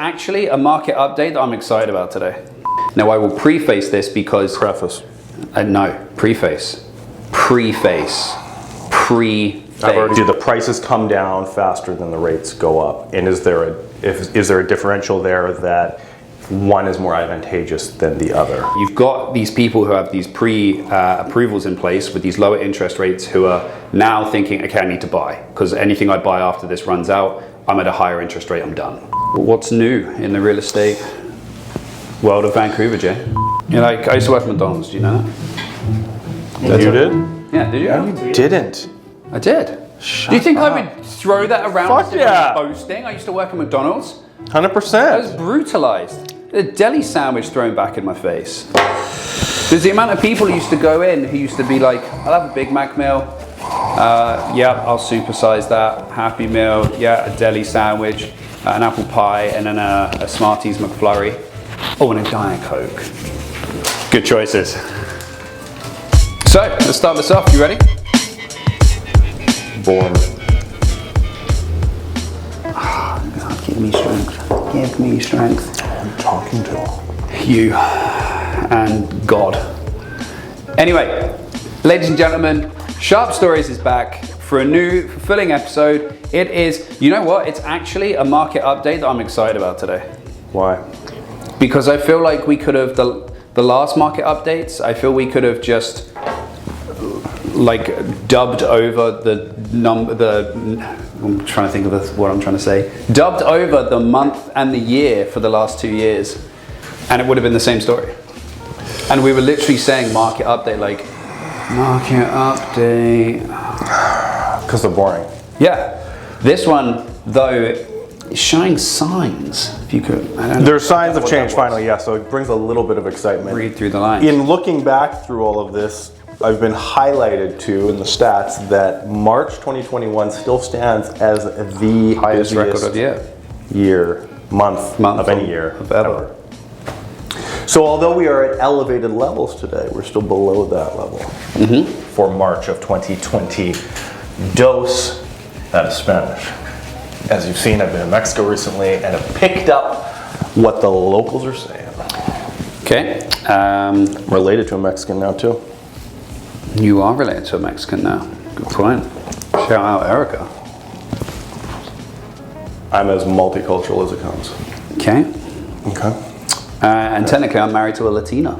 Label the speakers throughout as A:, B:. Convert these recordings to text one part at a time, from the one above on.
A: actually a market update that I'm excited about today. Now, I will preface this because...
B: Preface.
A: No, preface. Preface.
B: Do the prices come down faster than the rates go up? And is there a differential there that one is more advantageous than the other?
A: You've got these people who have these approvals in place with these lower interest rates who are now thinking, okay, I need to buy because anything I buy after this runs out, I'm at a higher interest rate, I'm done. What's new in the real estate world of Vancouver, Jay? I used to work at McDonald's, do you know that?
B: You did?
A: Yeah, did you?
B: No, you didn't.
A: I did. Do you think I would throw that around
B: Fuck
A: as
B: yeah.
A: boasting? I used to work at McDonald's.
B: 100%.
A: I was brutalized. A deli sandwich thrown back in my face. There's the amount of people who used to go in who used to be like, I'll have a Big Mac meal. Yeah, I'll supersize that. Happy Meal. Yeah, a deli sandwich, an apple pie, and then a Smarties McFlurry. Oh, and a Diet Coke. Good choices. So, let's start this off. You ready?
B: Born.
A: God, give me strength. Give me strength.
B: I'm talking to
A: You and God. Anyway, ladies and gentlemen, Sharp Stories is back for a new, fulfilling episode. It is, you know what? It's actually a market update that I'm excited about today.
B: Why?
A: Because I feel like we could have, the last market updates, I feel we could have just like dubbed over I'm trying to think of what I'm trying to say. Dubbed over the month and the year for the last 2 years, and it would have been the same story. And we were literally saying market update, like market update.
B: Because they're boring.
A: Yeah. This one, though, is showing signs. If you could, I don't know.
B: There's signs of change finally, yeah, so it brings a little bit of excitement.
A: Read through the lines.
B: In looking back through all of this, I've been highlighted to in the stats that March 2021 still stands as the
A: highest record
B: busiest
A: of year.
B: month of any year
A: ever.
B: So although we are at elevated levels today, we're still below that level for March of 2020. Dos, that is Spanish. As you've seen, I've been in Mexico recently and have picked up what the locals are saying.
A: Okay.
B: Related to a Mexican now too.
A: You are related to a Mexican now. Good point. Shout out Erica.
B: I'm as multicultural as it comes.
A: Okay.
B: Okay.
A: And technically I'm married to a Latina.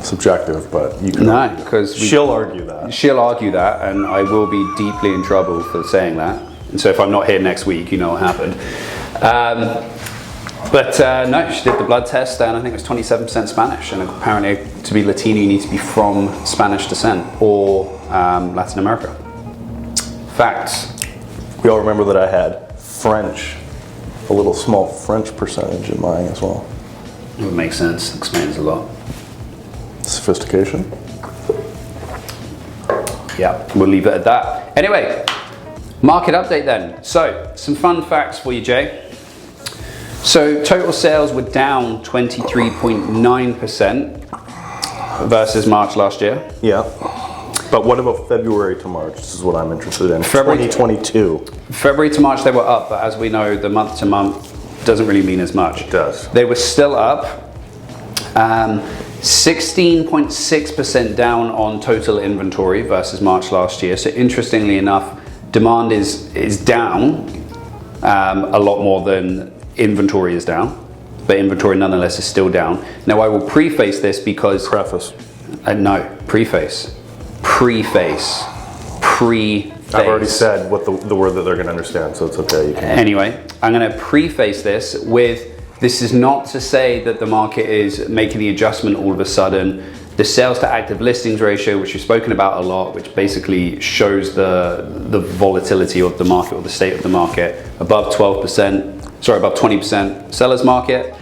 B: Subjective, but you can.
A: No, because
B: she'll argue that.
A: She'll argue that, and I will be deeply in trouble for saying that. And so if I'm not here next week, you know what happened. But no, she did the blood test, and I think it was 27% Spanish. And apparently, to be Latino, you need to be from Spanish descent or Latin America. Facts.
B: We all remember that I had French, a little small French percentage in mine as well.
A: It would make sense. Explains a lot.
B: Sophistication.
A: Yeah, we'll leave it at that. Anyway, market update then. So, some fun facts for you, Jay. So, total sales were down 23.9% versus March last year.
B: Yeah. But what about February to March? This is what I'm interested in.
A: February
B: 2022.
A: February to March they were up, but as we know, the month to month doesn't really mean as much.
B: It does.
A: They were still up. 16.6% down on total inventory versus March last year. So interestingly enough, demand is down a lot more than inventory is down, but inventory nonetheless is still down. Now I will preface this because...
B: Preface.
A: No, preface. Preface.
B: I've already said what the word that they're going to understand, so it's okay. You can.
A: Anyway, I'm going to preface this with, this is not to say that the market is making the adjustment all of a sudden. The sales to active listings ratio, which we've spoken about a lot, which basically shows the volatility of the market or the state of the market, above 20% sellers market.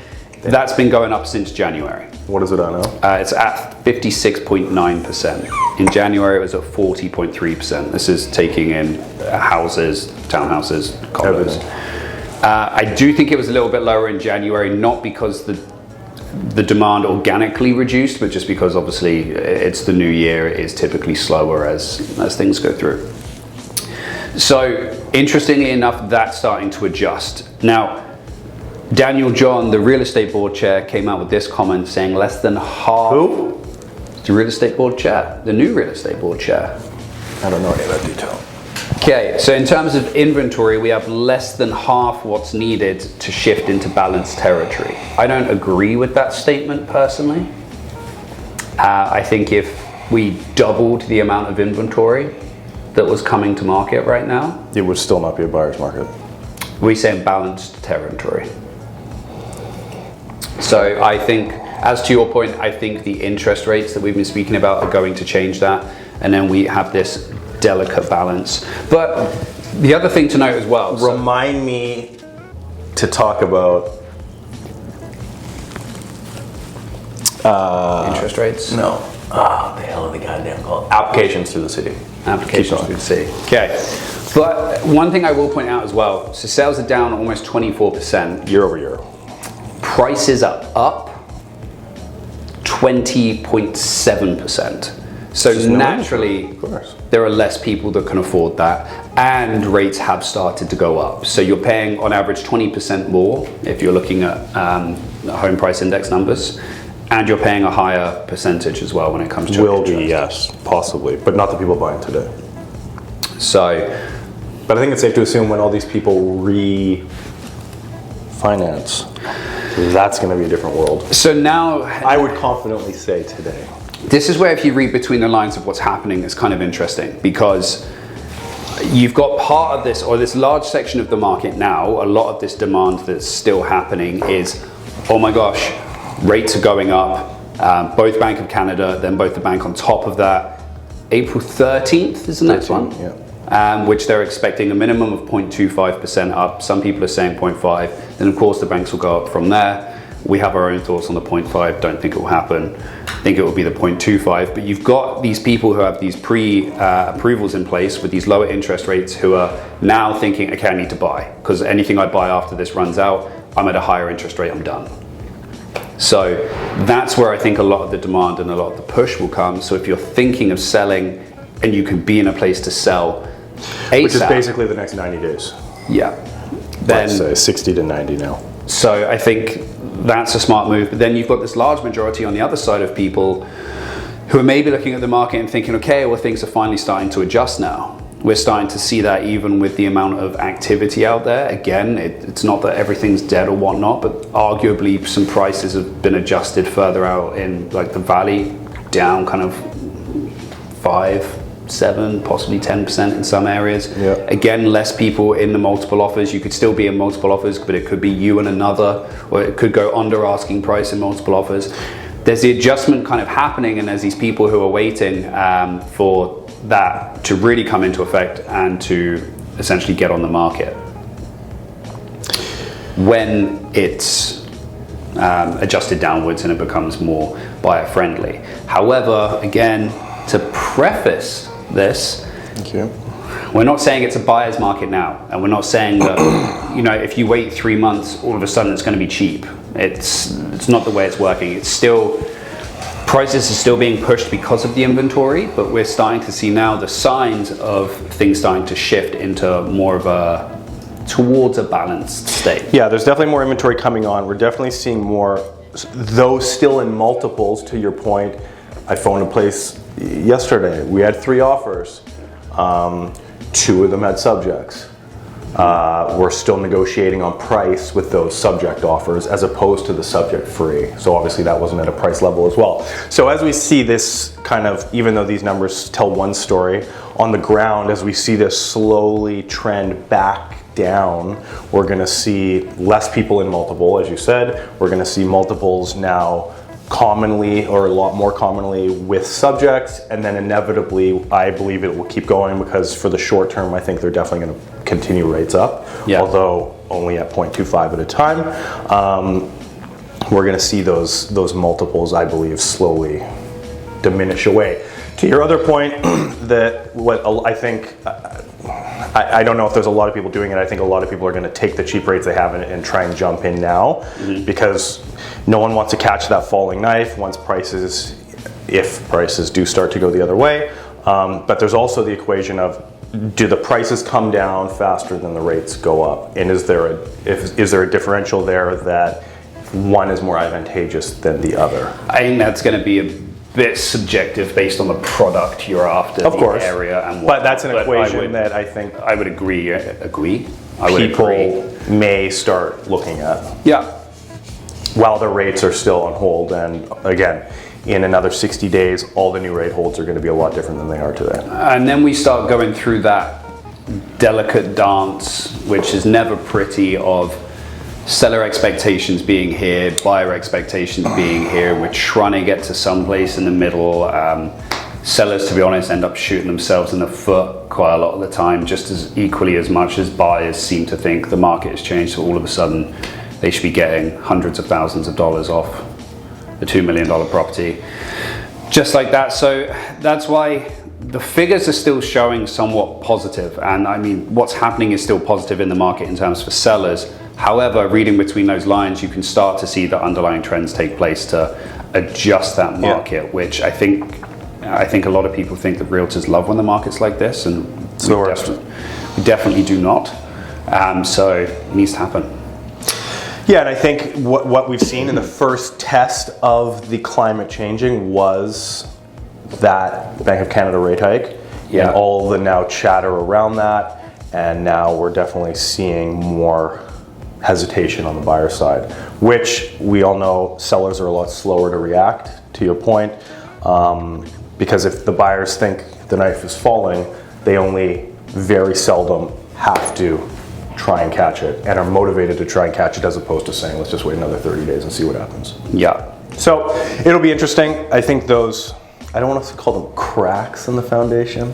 A: That's been going up since January.
B: What is it at now?
A: It's at 56.9%. In January, it was at 40.3%. This is taking in houses, townhouses, condos. I do think it was a little bit lower in January, not because the demand organically reduced, but just because obviously it's the new year, it is typically slower as things go through. So interestingly enough, that's starting to adjust. Now, Daniel John, the real estate board chair, came out with this comment saying less than half.
B: Who?
A: The real estate board chair, the new real estate board chair.
B: I don't know any of that detail.
A: Okay, so in terms of inventory, we have less than half what's needed to shift into balanced territory. I don't agree with that statement personally. I think if we doubled the amount of inventory that was coming to market right now,
B: it would still not be a buyer's market.
A: we say balanced territory. So I think, as to your point, I think the interest rates that we've been speaking about are going to change that, and then we have this delicate balance. But the other thing to note as well.
B: Remind me to talk about
A: interest rates?
B: No. The hell are the goddamn called? Applications to the city.
A: Applications to the city. Okay. But one thing I will point out as well, so sales are down almost 24%.
B: Year over year.
A: Prices are up 20.7%. So naturally, there are less people that can afford that, and rates have started to go up. So you're paying on average 20% more if you're looking at home price index numbers, and you're paying a higher percentage as well when it comes to
B: will be, yes, possibly, but not the people buying today.
A: So,
B: but I think it's safe to assume when all these people refinance, that's going to be a different world.
A: So now,
B: I would confidently say today.
A: This is where, if you read between the lines of what's happening, it's kind of interesting, because you've got part of this, or this large section of the market now, a lot of this demand that's still happening is, oh my gosh, rates are going up, both Bank of Canada, then both the bank on top of that. April 13th is the next one,
B: yeah.
A: Which they're expecting a minimum of 0.25% up. Some people are saying 0.5. Then of course the banks will go up from there. We have our own thoughts on the 0.5, don't think it will happen. I think it will be the 0.25, but you've got these people who have these pre-approvals in place with these lower interest rates who are now thinking, okay, I need to buy, because anything I buy after this runs out, I'm at a higher interest rate, I'm done. So that's where I think a lot of the demand and a lot of the push will come. So if you're thinking of selling and you can be in a place to sell ASAP,
B: which is basically the next 90 days.
A: Yeah. Then,
B: let's say 60 to 90 now.
A: So I think that's a smart move. But then you've got this large majority on the other side of people who are maybe looking at the market and thinking, okay, well, things are finally starting to adjust now. We're starting to see that even with the amount of activity out there. Again, it's not that everything's dead or whatnot, but arguably some prices have been adjusted further out in like the valley, down kind of 5, 7, possibly 10% in some areas.
B: Yeah.
A: Again, less people in the multiple offers. You could still be in multiple offers, but it could be you and another, or it could go under asking price in multiple offers. There's the adjustment kind of happening, and there's these people who are waiting for that to really come into effect and to essentially get on the market when it's adjusted downwards and it becomes more buyer friendly. However, again, to preface this,
B: thank you.
A: We're not saying it's a buyer's market now, and we're not saying that if you wait 3 months, all of a sudden it's going to be cheap. It's not the way it's working. It's still, prices are still being pushed because of the inventory, but we're starting to see now the signs of things starting to shift into more of towards a balanced state.
B: Yeah, there's definitely more inventory coming on. We're definitely seeing more, though still in multiples, to your point. I phoned a place yesterday. We had 3 offers. 2 of them had subjects. We're still negotiating on price with those subject offers as opposed to the subject free. So obviously that wasn't at a price level as well. So as we see this kind of, even though these numbers tell one story, on the ground, as we see this slowly trend back down, we're gonna see less people in multiple, as you said. We're gonna see multiples now commonly, or a lot more commonly, with subjects, and then inevitably I believe it will keep going, because for the short term I think they're definitely going to continue rates up, although only at 0.25 at a time. We're going to see those multiples, I believe, slowly diminish away. To your other point, that what I think, I don't know if there's a lot of people doing it. I think a lot of people are going to take the cheap rates they have and try and jump in now, because no one wants to catch that falling knife once prices, if prices do start to go the other way. But there's also the equation of do the prices come down faster than the rates go up? And is there a differential there that one is more advantageous than the other?
A: I think that's going to be a bit subjective based on the product you're after,
B: of course,
A: area, and
B: but that's an equation that I think
A: I would agree.
B: People may start looking at.
A: Yeah.
B: While the rates are still on hold, and again, in another 60 days, all the new rate holds are going to be a lot different than they are today.
A: And then we start going through that delicate dance, which is never pretty, of seller expectations being here, buyer expectations being here. We're trying to get to some place in the middle. Sellers, to be honest, end up shooting themselves in the foot quite a lot of the time, just as equally as much as buyers seem to think the market has changed, so all of a sudden they should be getting hundreds of thousands of dollars off a $2 million property. Just like that. So that's why the figures are still showing somewhat positive. And I mean, what's happening is still positive in the market in terms for sellers. However, reading between those lines, you can start to see the underlying trends take place to adjust that market, which I think a lot of people think that realtors love when the market's like this, and we definitely do not. So it needs to happen.
B: Yeah, and I think what we've seen in the first test of the climate changing was that Bank of Canada rate hike, and all the now chatter around that, and now we're definitely seeing more hesitation on the buyer side, which we all know sellers are a lot slower to react, to your point, because if the buyers think the knife is falling, they only very seldom have to try and catch it, and are motivated to try and catch it, as opposed to saying, let's just wait another 30 days and see what happens.
A: Yeah.
B: So it'll be interesting. I think those, I don't want to call them cracks in the foundation.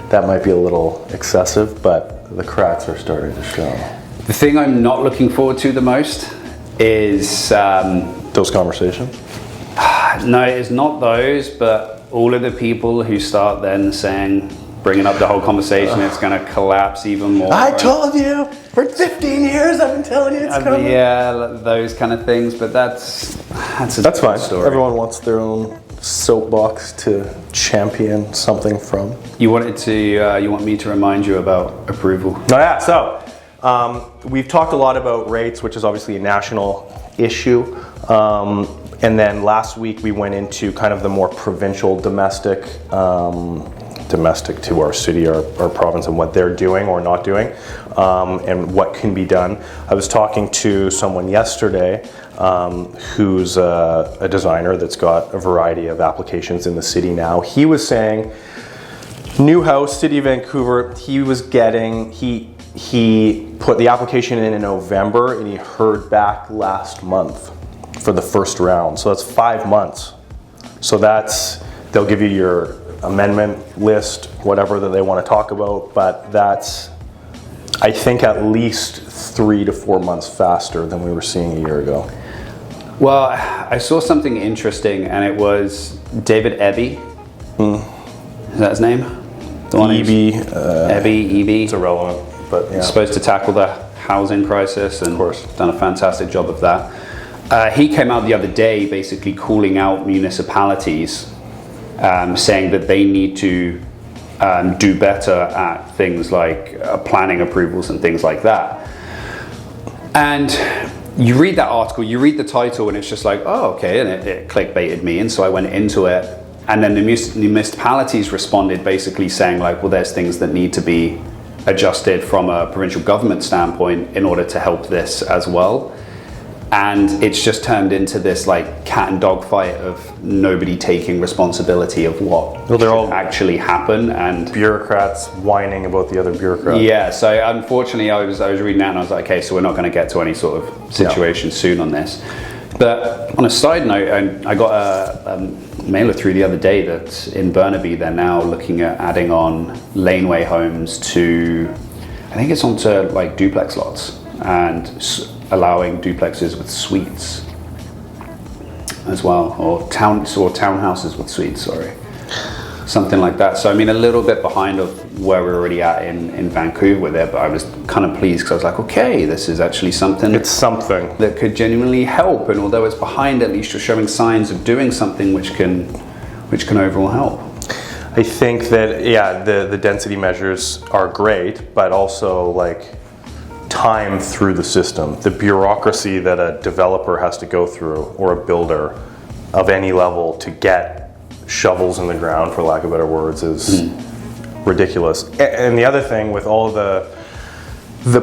B: That might be a little excessive, but the cracks are starting to show.
A: The thing I'm not looking forward to the most is...
B: those conversations?
A: No, it's not those, but all of the people who start then saying, bringing up the whole conversation, it's going to collapse even more.
B: I told you! For 15 years I've been telling you it's coming.
A: Yeah, those kind of things, but that's
B: fine.
A: Story.
B: Everyone wants their own soapbox to champion something from.
A: You want me to remind you about approval?
B: Oh yeah, so we've talked a lot about rates, which is obviously a national issue. And then last week we went into kind of the more provincial domestic to our city, our province, and what they're doing or not doing, and what can be done. I was talking to someone yesterday who's a designer that's got a variety of applications in the city now. He was saying, new house, City of Vancouver, he put the application in November, and he heard back last month for the first round. So that's 5 months. So they'll give you your amendment list, whatever that they want to talk about, but that's, I think, at least 3 to 4 months faster than we were seeing a year ago.
A: Well, I saw something interesting, and it was David Eby. Is that his name?
B: Eby.
A: Eby.
B: It's irrelevant, but yeah.
A: Supposed to tackle the housing crisis, and of course done a fantastic job of that. He came out the other day basically calling out municipalities, saying that they need to do better at things like planning approvals and things like that. And you read that article, you read the title, and it's just like, oh, okay, and it clickbaited me, and so I went into it. And then the municipalities responded basically saying like, well, there's things that need to be adjusted from a provincial government standpoint in order to help this as well. And it's just turned into this like cat and dog fight of nobody taking responsibility of what should actually happen, and
B: bureaucrats whining about the other bureaucrats.
A: Yeah, so unfortunately I was reading that and I was like, okay, so we're not going to get to any sort of situation soon on this. But on a side note, I got a mailer through the other day that in Burnaby they're now looking at adding on laneway homes to, I think it's onto like duplex lots, and allowing duplexes with suites as well, or townhouses with suites, sorry. Something like that. So I mean, a little bit behind of where we're already at in Vancouver there, but I was kind of pleased because I was like, okay, this is actually something.
B: It's something
A: that could genuinely help, and although it's behind, at least you're showing signs of doing something which can overall help.
B: I think that, yeah, the density measures are great, but also like time through the system. The bureaucracy that a developer has to go through, or a builder of any level, to get shovels in the ground, for lack of better words, is ridiculous. And the other thing with all the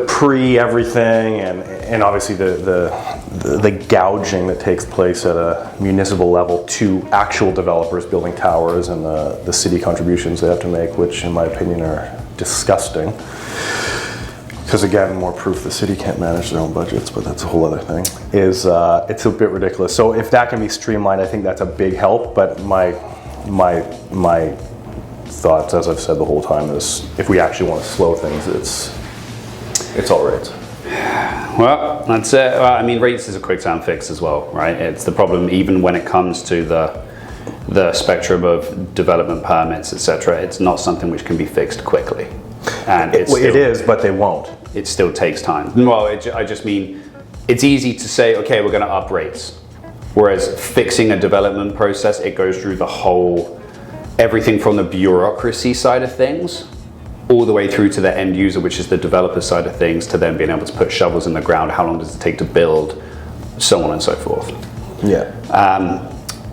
B: pre-everything and obviously the gouging that takes place at a municipal level to actual developers building towers, and the city contributions they have to make, which in my opinion are disgusting. Because again, more proof the city can't manage their own budgets, but that's a whole other thing. It's a bit ridiculous. So if that can be streamlined, I think that's a big help. But my thoughts, as I've said the whole time, is if we actually want to slow things, it's all rates.
A: Well, that's it. Well, I mean, rates is a quick time fix as well, right? It's the problem even when it comes to the spectrum of development permits, etc. It's not something which can be fixed quickly. And it
B: is, but they won't.
A: It still takes time. Well, I just mean, it's easy to say, okay, we're going to up rates. Whereas fixing a development process, it goes through the whole, everything from the bureaucracy side of things, all the way through to the end user, which is the developer side of things, to then being able to put shovels in the ground, how long does it take to build, so on and so forth.
B: Yeah.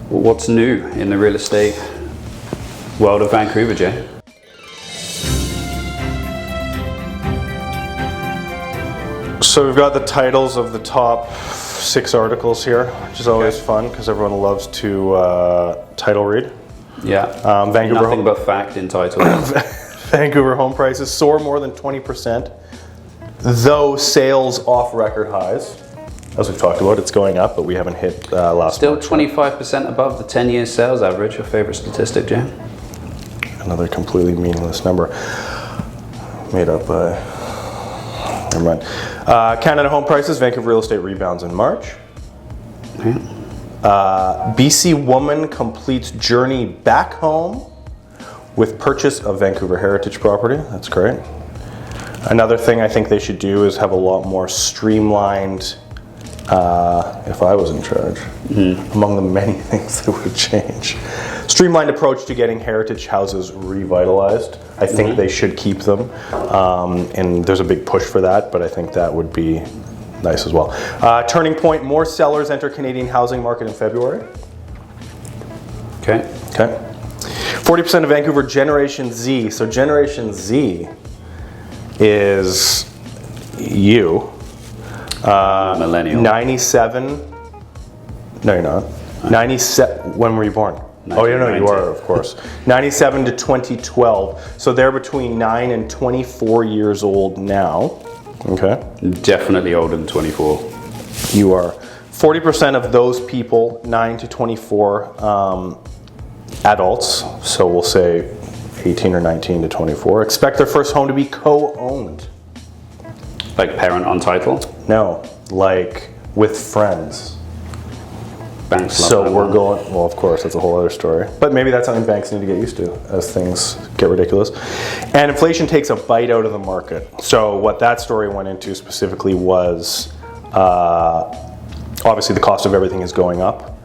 A: What's new in the real estate world of Vancouver, Jay?
B: So we've got the titles of the top 6 articles here, which is always fun because everyone loves to title read.
A: Yeah.
B: Vancouver
A: Nothing but fact in title.
B: Vancouver home prices soar more than 20%, though sales off record highs. As we've talked about, it's going up, but we haven't hit last
A: Still
B: March.
A: 25% above the 10-year sales average, your favorite statistic, Jay?
B: Another completely meaningless number made up by... Never mind. Canada home prices, Vancouver real estate rebounds in March. BC woman completes journey back home with purchase of Vancouver heritage property. That's great. Another thing I think they should do is have a lot more streamlined, if I was in charge, among the many things that would change, streamlined approach to getting heritage houses revitalized. I think they should keep them, and there's a big push for that, but I think that would be nice as well. Turning point, more sellers enter Canadian housing market in February.
A: Okay.
B: 40% of Vancouver Generation Z. So Generation Z is you.
A: Millennial.
B: 97. No, you're not. 97. When were you born? Oh, yeah, no, you are, of course. 97 to 2012. So they're between 9 and 24 years old now. Okay.
A: Definitely older than 24.
B: You are. 40% of those people, 9 to 24 adults, so we'll say 18 or 19 to 24, expect their first home to be co-owned.
A: Like parent on title?
B: No, like with friends.
A: Banks love
B: So
A: that
B: we're
A: one.
B: going, well, of course, that's a whole other story. But maybe that's something banks need to get used to as things get ridiculous. And inflation takes a bite out of the market. So what that story went into specifically was, obviously the cost of everything is going up.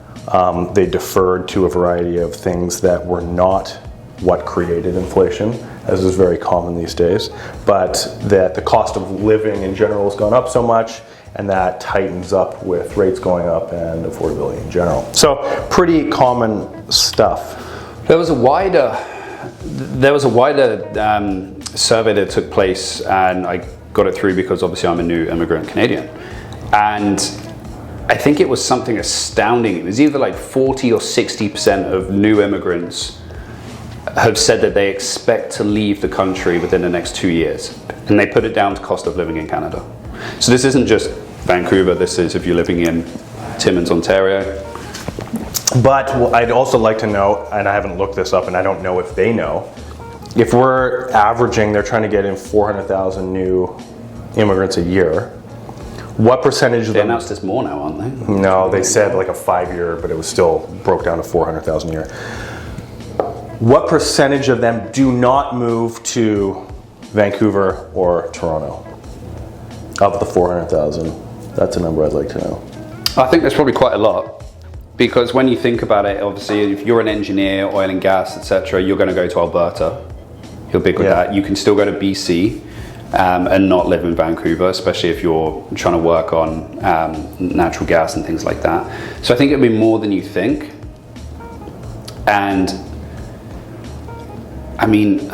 B: They deferred to a variety of things that were not what created inflation, as is very common these days, but that the cost of living in general has gone up so much, and that tightens up with rates going up and affordability in general. So pretty common stuff.
A: There was a wider survey that took place, and I got it through because obviously I'm a new immigrant Canadian, and I think it was something astounding. It was either like 40 or 60% of new immigrants have said that they expect to leave the country within the next 2 years. And they put it down to cost of living in Canada. So this isn't just Vancouver, this is if you're living in Timmins, Ontario.
B: But I'd also like to know, and I haven't looked this up and I don't know if they know, if we're averaging, they're trying to get in 400,000 new immigrants a year, what percentage of
A: They
B: them...
A: announced this more now, aren't they?
B: No, they said like a 5-year, but it was still broke down to 400,000 a year. What percentage of them do not move to Vancouver or Toronto? Of the 400,000, that's a number I'd like to know.
A: I think there's probably quite a lot. Because when you think about it, obviously, if you're an engineer, oil and gas, etc., you're going to go to Alberta. You're big with that. You can still go to BC and not live in Vancouver, especially if you're trying to work on natural gas and things like that. So I think it'll be more than you think. And I mean,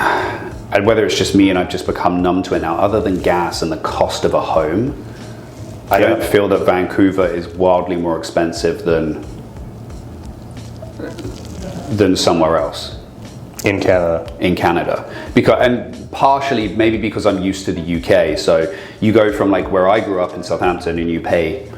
A: whether it's just me and I've just become numb to it now, other than gas and the cost of a home, I don't feel that Vancouver is wildly more expensive than somewhere else.
B: In Canada.
A: In Canada. And partially maybe because I'm used to the UK. So you go from like where I grew up in Southampton and you pay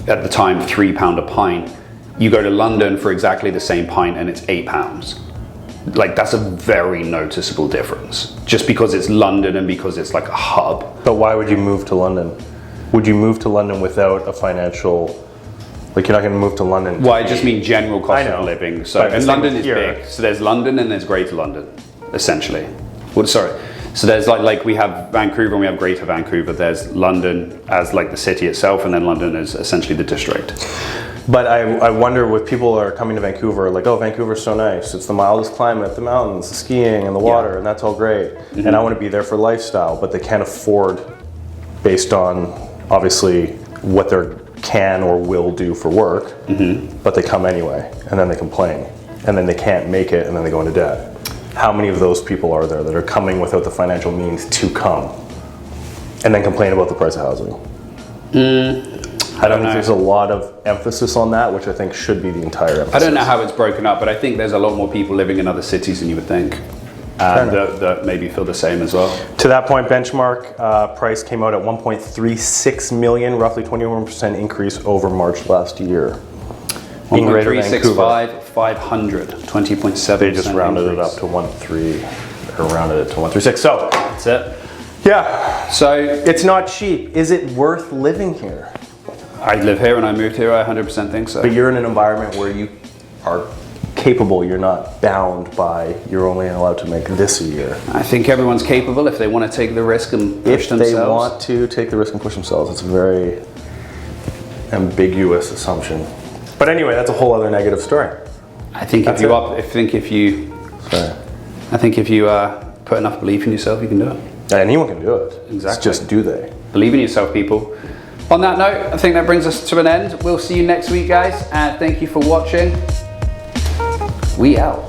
A: at the time £3 a pint. You go to London for exactly the same pint and it's £8. Like that's a very noticeable difference. Just because it's London and because it's like a hub.
B: But why would you move to London? Would you move to London without a financial... Like you're not going to move to London.
A: Well, I just mean general cost of living. So, and London is
B: here.
A: big. So there's London and there's Greater London, essentially. Well, sorry. So there's like we have Vancouver and we have Greater Vancouver. There's London as like the city itself, and then London is essentially the district.
B: But I wonder with people that are coming to Vancouver, like, oh, Vancouver's so nice. It's the mildest climate, the mountains, the skiing, and the water, and that's all great. Mm-hmm. And I want to be there for lifestyle, but they can't afford, based on obviously what they can or will do for work, but they come anyway, and then they complain, and then they can't make it, and then they go into debt. How many of those people are there that are coming without the financial means to come, and then complain about the price of housing? I don't know. There's a lot of emphasis on that, which I think should be the entire emphasis.
A: I don't know how it's broken up, but I think there's a lot more people living in other cities than you would think. That maybe feel the same as well.
B: To that point, benchmark price came out at 1.36 million, roughly 21% increase over March last year.
A: 1.365, 500, 20.7%.
B: They just rounded it up to 1.3, or rounded it to 1.36. So
A: that's it.
B: Yeah.
A: So
B: it's not cheap. Is it worth living here?
A: I live here and I moved here. I 100% think so.
B: But you're in an environment where you are capable, you're not bound by, you're only allowed to make this a year.
A: I think everyone's capable if they want to take the risk and push themselves.
B: If they want to take the risk and push themselves, it's a very ambiguous assumption. But anyway, that's a whole other negative story.
A: I think if you put enough belief in yourself, you can do it.
B: Anyone can do it.
A: Exactly.
B: It's just do they?
A: Believe in yourself, people. On that note, I think that brings us to an end. We'll see you next week, guys, and thank you for watching. We out.